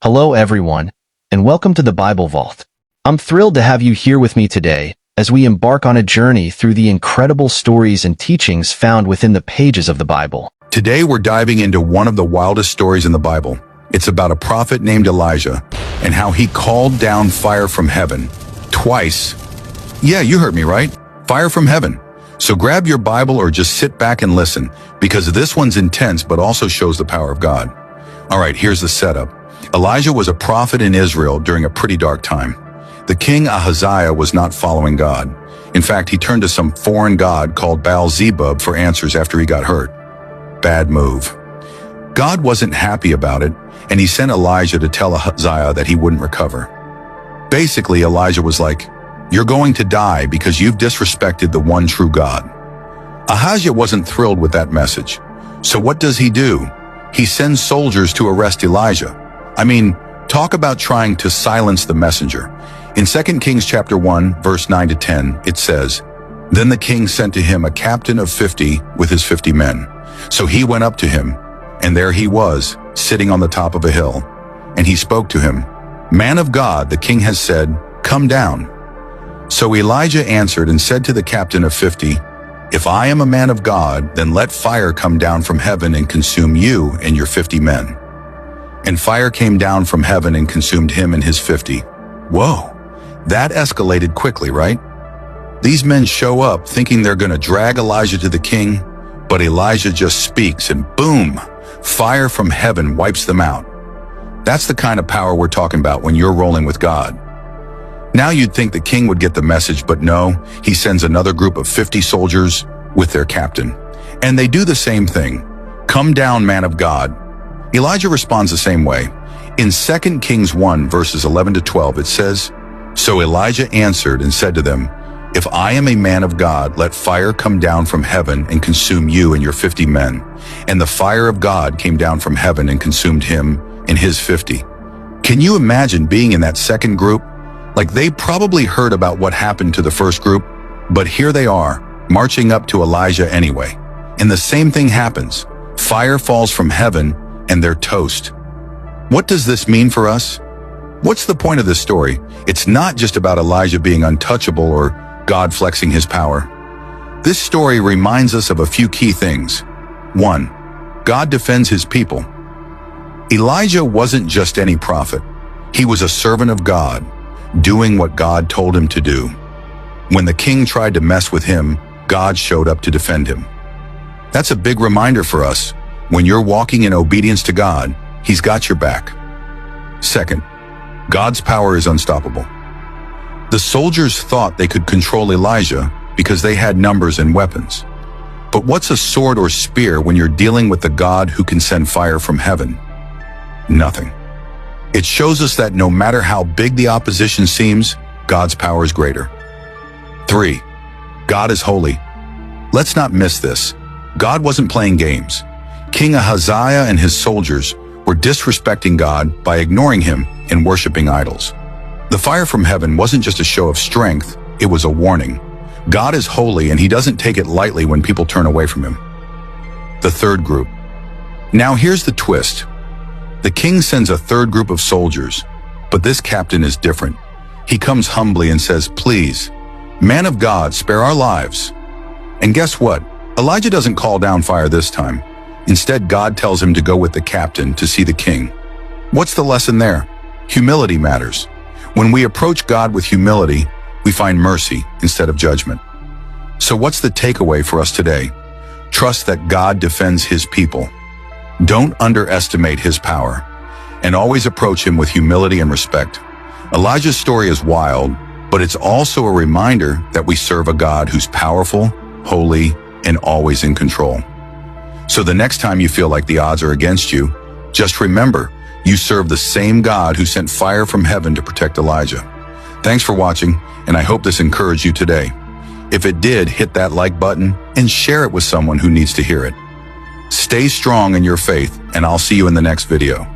Hello everyone, and welcome to the Bible Vault. I'm thrilled to have you here with me today as we embark on a journey through the incredible stories and teachings found within the pages of the Bible. Today we're diving into one of the wildest stories in the Bible. It's about a prophet named Elijah and how he called down fire from heaven twice. Yeah, you heard me right. Fire from heaven. So grab your Bible or just sit back and listen, because this one's intense but also shows the power of God. All right, here's the setup. Elijah was a prophet in Israel during a pretty dark time. The king Ahaziah was not following God. In fact, he turned to some foreign god called Baal-zebub for answers after he got hurt. Bad move. God wasn't happy about it, and he sent Elijah to tell Ahaziah that he wouldn't recover. Basically, Elijah was like, "You're going to die because you've disrespected the one true God." Ahaziah wasn't thrilled with that message. So what does he do? He sends soldiers to arrest Elijah. I mean, talk about trying to silence the messenger. In 2 Kings chapter 1, verse 9 to 10, it says, "Then the king sent to him a captain of 50 with his 50 men. So he went up to him, and there he was, sitting on the top of a hill. And he spoke to him, 'Man of God, the king has said, come down.' So Elijah answered and said to the captain of 50, 'If I am a man of God, then let fire come down from heaven and consume you and your 50 men.' And fire came down from heaven and consumed him and his 50. Whoa, that escalated quickly, right? These men show up thinking they're going to drag Elijah to the king, but Elijah just speaks and boom, fire from heaven wipes them out. That's the kind of power we're talking about when you're rolling with God. Now you'd think the king would get the message, but no, he sends another group of 50 soldiers with their captain. And they do the same thing. "Come down, man of God." Elijah responds the same way. In 2 Kings 1, verses 11 to 12, it says, "So Elijah answered and said to them, 'If I am a man of God, let fire come down from heaven and consume you and your 50 men.' And the fire of God came down from heaven and consumed him and his 50. Can you imagine being in that second group? Like, they probably heard about what happened to the first group, but here they are, marching up to Elijah anyway. And the same thing happens. Fire falls from heaven, and they're toast. What does this mean for us? What's the point of this story? It's not just about Elijah being untouchable or God flexing his power. This story reminds us of a few key things. 1. God defends his people. Elijah wasn't just any prophet. He was a servant of God, doing what God told him to do. When the king tried to mess with him, God showed up to defend him. That's a big reminder for us. When you're walking in obedience to God, he's got your back. 2. God's power is unstoppable. The soldiers thought they could control Elijah because they had numbers and weapons. But what's a sword or spear when you're dealing with the God who can send fire from heaven? Nothing. It shows us that no matter how big the opposition seems, God's power is greater. 3. God is holy. Let's not miss this. God wasn't playing games. King Ahaziah and his soldiers were disrespecting God by ignoring him and worshiping idols. The fire from heaven wasn't just a show of strength, it was a warning. God is holy and he doesn't take it lightly when people turn away from him. The third group. Now here's the twist. The king sends a third group of soldiers, but this captain is different. He comes humbly and says, "Please, man of God, spare our lives." And guess what? Elijah doesn't call down fire this time. Instead, God tells him to go with the captain to see the king. What's the lesson there? Humility matters. When we approach God with humility, we find mercy instead of judgment. So what's the takeaway for us today? Trust that God defends his people. Don't underestimate his power, and always approach him with humility and respect. Elijah's story is wild, but it's also a reminder that we serve a God who's powerful, holy, and always in control. So the next time you feel like the odds are against you, just remember, you serve the same God who sent fire from heaven to protect Elijah. Thanks for watching, and I hope this encouraged you today. If it did, hit that like button and share it with someone who needs to hear it. Stay strong in your faith, and I'll see you in the next video.